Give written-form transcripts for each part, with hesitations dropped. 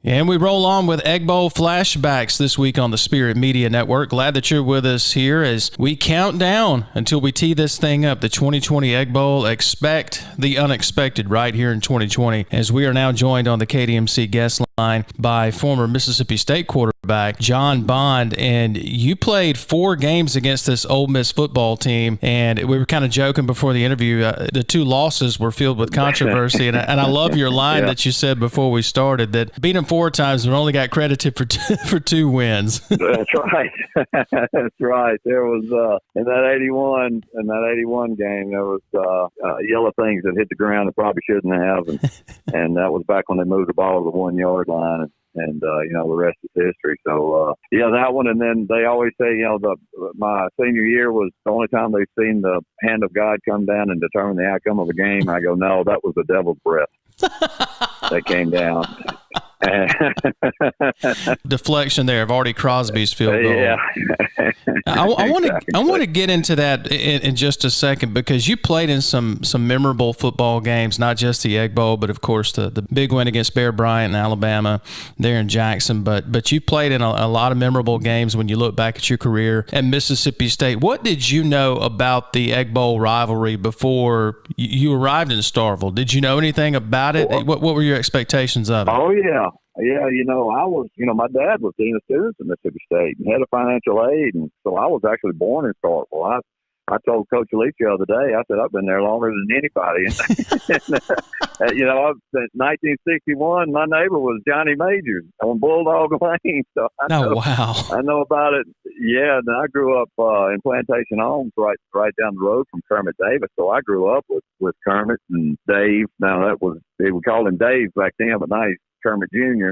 And we roll on with Egg Bowl flashbacks this week on the Spirit Media Network. Glad that you're with us here as we count down until we tee this thing up, the 2020 Egg Bowl. Expect the unexpected right here in 2020, as we are now joined on the KDMC guest line by former Mississippi State quarterback John Bond. And you played 4 games against this Ole Miss football team, and we were kind of joking before the interview. The 2 losses were filled with controversy, and I love your line that you said before we started, that beat them 4 times but only got credited for 2 wins. That's right. That's right. There was in that 81 game, there was yellow things that hit the ground that probably shouldn't have, and that was back when they moved the ball to the 1-yard line. And the rest is history. So, that one. And then they always say, my senior year was the only time they've seen the hand of God come down and determine the outcome of a game. I go, no, that was the devil's breath that came down. Deflection there of Artie Crosby's field goal. Yeah. I want to get into that in just a second, because you played in some memorable football games, not just the Egg Bowl, but of course the big win against Bear Bryant in Alabama there in Jackson. But you played in a lot of memorable games when you look back at your career at Mississippi State. What did you know about the Egg Bowl rivalry before you arrived in Starkville? Did you know anything about it? What were your expectations of it? Oh, yeah. Yeah, I was, my dad was dean of students at Mississippi State and head of financial aid, and so I was actually born in Starkville. I told Coach Leach the other day, I said, I've been there longer than anybody. In 1961, my neighbor was Johnny Majors on Bulldog Lane. So I know about it. Yeah, and I grew up in Plantation Homes right down the road from Kermit Davis. So I grew up with Kermit and Dave. Now, they would call him Dave back then, but now he's Kermit Jr.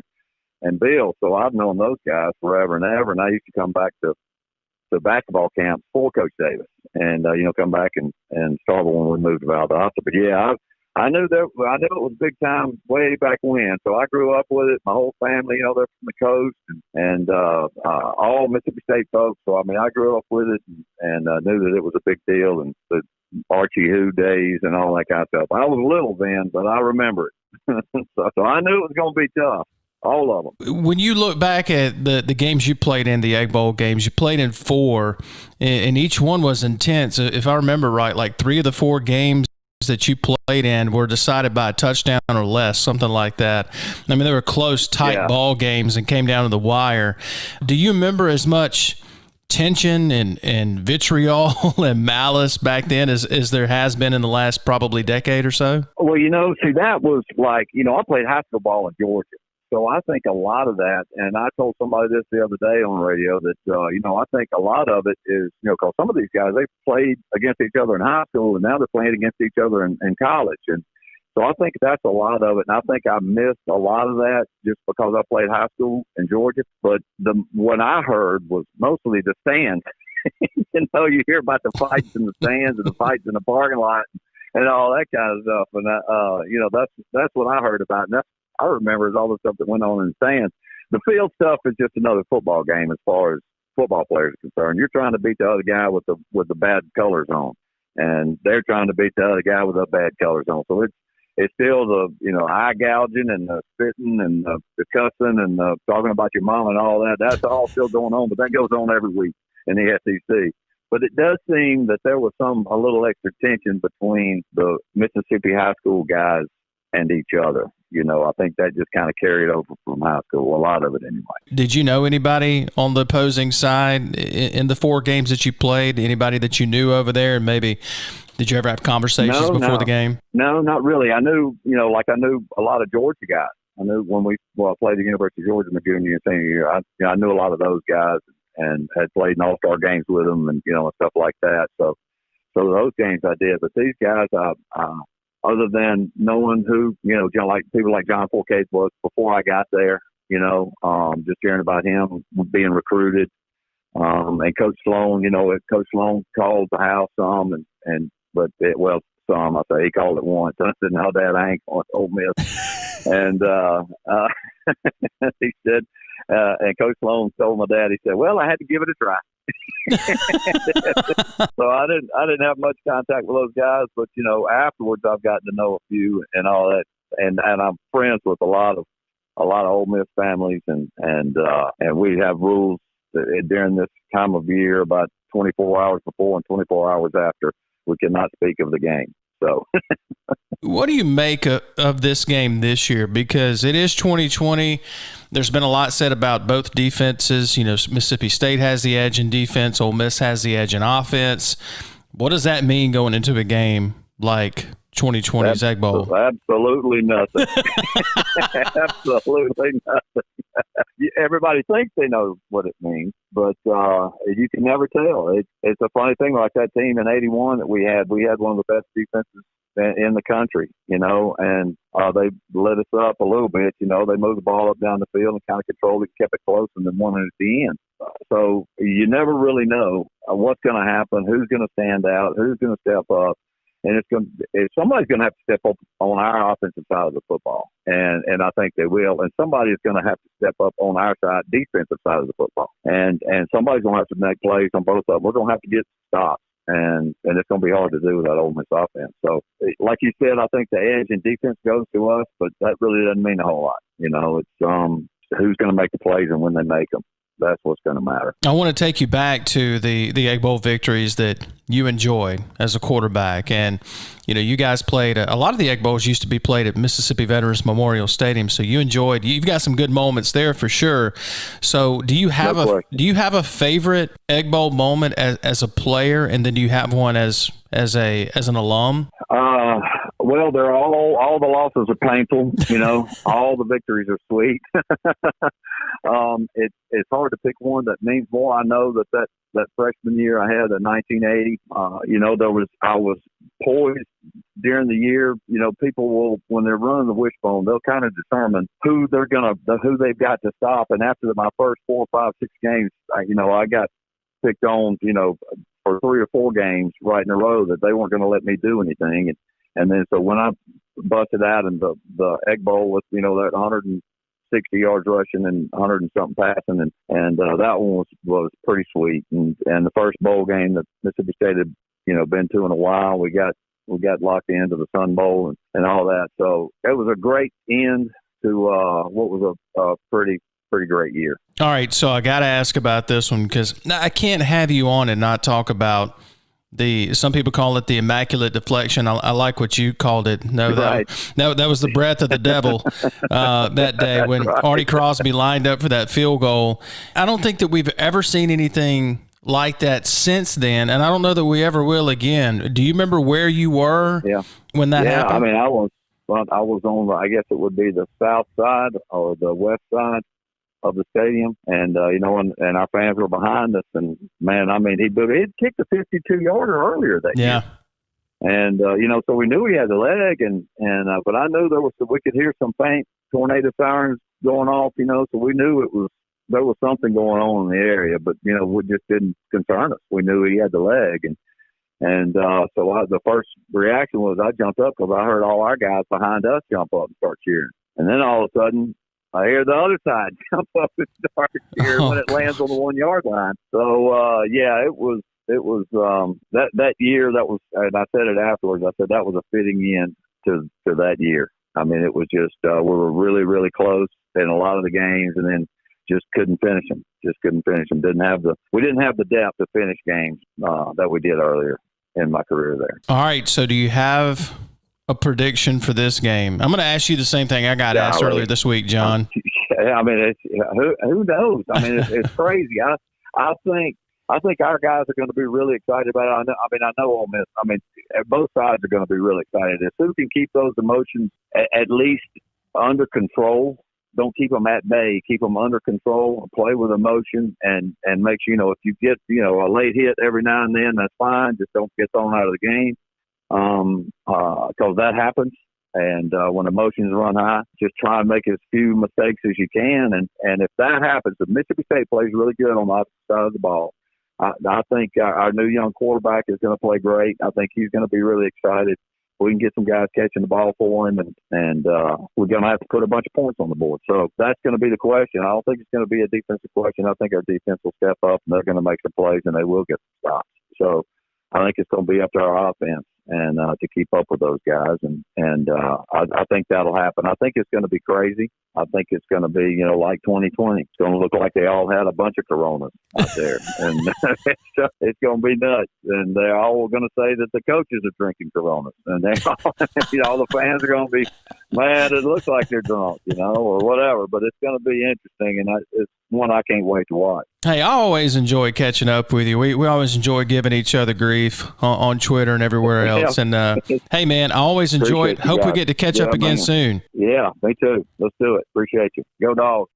and Bill. So I've known those guys forever and ever. And I used to come back to basketball camps for Coach Davis and, come back and start when we moved to Valdosta. But yeah, I knew it was big time way back when. So I grew up with it. My whole family, they're from the coast and all Mississippi State folks. So, I grew up with it and knew that it was a big deal, and the Archie Who days and all that kind of stuff. I was little then, but I remember it. so I knew it was going to be tough. All of them. When you look back at the games you played in, the Egg Bowl games, you played in 4, and each one was intense. If I remember right, like 3 of the 4 games that you played in were decided by a touchdown or less, something like that. They were close, tight ball games and came down to the wire. Do you remember as much tension and vitriol and malice back then as there has been in the last probably decade or so? Well, that was like, I played high school ball in Georgia. So I think a lot of that, and I told somebody this the other day on the radio, that, I think a lot of it is, because some of these guys, they played against each other in high school, and now they're playing against each other in college. And so I think that's a lot of it. And I think I missed a lot of that just because I played high school in Georgia. But what I heard was mostly the stands. You hear about the fights in the stands and the fights in the parking lot and all that kind of stuff. And, that's what I heard about. And I remember is all the stuff that went on in the stands. The field stuff is just another football game as far as football players are concerned. You're trying to beat the other guy with the bad colors on, and they're trying to beat the other guy with the bad colors on. So it's still the eye gouging and the spitting and the cussing and the talking about your mom and all that. That's all still going on, but that goes on every week in the SEC. But it does seem that there was a little extra tension between the Mississippi high school guys and each other. I think that just kind of carried over from high school, a lot of it anyway. Did you know anybody on the opposing side in the 4 games that you played? Anybody that you knew over there? And maybe did you ever have conversations before the game? No, not really. I knew, I knew a lot of Georgia guys. I knew when I played at the University of Georgia my junior and senior year, I knew a lot of those guys and had played in all-star games with them and, and stuff like that. So those games I did. But these guys, other than knowing who, like people like John Forcade was before I got there, just hearing about him being recruited. And Coach Sloan, Coach Sloan called the house some, some. I say he called it once. I said, no, Dad, I ain't going to Ole Miss. And he said, and Coach Sloan told my dad, he said, well, I had to give it a try. So I didn't have much contact with those guys, but afterwards I've gotten to know a few and all that, and I'm friends with a lot of a lot of Ole Miss families, and we have rules during this time of year about 24 hours before and 24 hours after. We cannot speak of the game. So, what do you make of this game this year? Because it is 2020. There's been a lot said about both defenses. You know, Mississippi State has the edge in defense. Ole Miss has the edge in offense. What does that mean going into a game like 2020's Egg Bowl? Absolutely nothing. Absolutely nothing. Everybody thinks they know what it means, but you can never tell. It's a funny thing, like that team in '81 that we had. We had one of the best defenses in the country, you know, and they lit us up a little bit. You know, they moved the ball up down the field and kind of controlled it, kept it close, and then won it at the end. So you never really know what's going to happen, who's going to stand out, who's going to step up. And somebody's going to have to step up on our offensive side of the football, and I think they will. And somebody's going to have to step up on our side, defensive side of the football, and somebody's going to have to make plays on both of them. We're going to have to get stops, and it's going to be hard to do with that Ole Miss offense. So, like you said, I think the edge in defense goes to us, but that really doesn't mean a whole lot. You know, it's who's going to make the plays and when they make them. That's what's going to matter. I want to take you back to the Egg Bowl victories that you enjoyed as a quarterback. And, you know, you guys played a lot of the Egg Bowls used to be played at Mississippi Veterans Memorial Stadium. So you've got some good moments there for sure. So do you have a favorite Egg Bowl moment as a player? And then do you have one as an alum? Well, they're all the losses are painful, you know, all the victories are sweet. It's hard to pick one that means more. I know that freshman year I had in 1980, you know, I was poised during the year. You know, people will, when they're running the wishbone, they'll kind of determine who they've got to stop. And after my first 4, 5, 6 games, I got picked on, you know, for 3 or 4 games right in a row that they weren't going to let me do anything. And then so when I busted out in the Egg Bowl with, you know, that 160 yards rushing and 100 and something passing, and that one was pretty sweet. And the first bowl game that Mississippi State had, you know, been to in a while, we got locked into the Sun Bowl and all that. So it was a great end to what was a pretty great year. All right, so I got to ask about this one because I can't have you on and not talk about some people call it the immaculate deflection. I like what you called it. No, right. that was the breath of the devil that day when right. Artie Crosby lined up for that field goal. I don't think that we've ever seen anything like that since then, and I don't know that we ever will again. Do you remember where you were when that happened? I mean, I was on, I guess it would be the south side or the west side of the stadium, and you know, and our fans were behind us, and man, I mean, he'd kicked a 52-yarder earlier that year, and you know, so we knew he had the leg, and but I knew we could hear some faint tornado sirens going off, you know, so we knew there was something going on in the area, but you know, it just didn't concern us. We knew he had the leg, and so the first reaction was I jumped up because I heard all our guys behind us jump up and start cheering, and then all of a sudden I hear the other side jump up and start cheering when it lands on the 1-yard line. So it was that year. That was, and I said it afterwards. I said that was a fitting end to that year. I mean, it was just we were really, really close in a lot of the games, and then just couldn't finish them. We didn't have the depth to finish games that we did earlier in my career there. All right. So do you have a prediction for this game? I'm going to ask you the same thing I got asked earlier this week, John. I mean, who knows? I mean, it's crazy. I think our guys are going to be really excited about it. I know Ole Miss. I mean, both sides are going to be really excited. If who can keep those emotions at least under control, don't keep them at bay, keep them under control, play with emotion, and make sure, you know, if you get, you know, a late hit every now and then, that's fine. Just don't get thrown out of the game. Because that happens, and when emotions run high, just try and make as few mistakes as you can, and if that happens, if Mississippi State plays really good on the opposite side of the ball, I think our new young quarterback is going to play great. I think he's going to be really excited. We can get some guys catching the ball for him, and we're going to have to put a bunch of points on the board. So that's going to be the question. I don't think it's going to be a defensive question. I think our defense will step up, and they're going to make some plays, and they will get some stops. So I think it's going to be up to our offense. and to keep up with those guys. And I think that'll happen. I think it's going to be crazy. I think it's going to be, like 2020. It's going to look like they all had a bunch of Coronas out there. And it's going to be nuts. And they're all going to say that the coaches are drinking Coronas. And they all, the fans are going to be, man, it looks like they're drunk, or whatever. But it's going to be interesting, and it's one I can't wait to watch. Hey, I always enjoy catching up with you. We always enjoy giving each other grief on Twitter and everywhere else. And, hey, man, I always enjoy it. Hope we get to catch up again soon. Yeah, me too. Let's do it. Appreciate you. Go Dogs.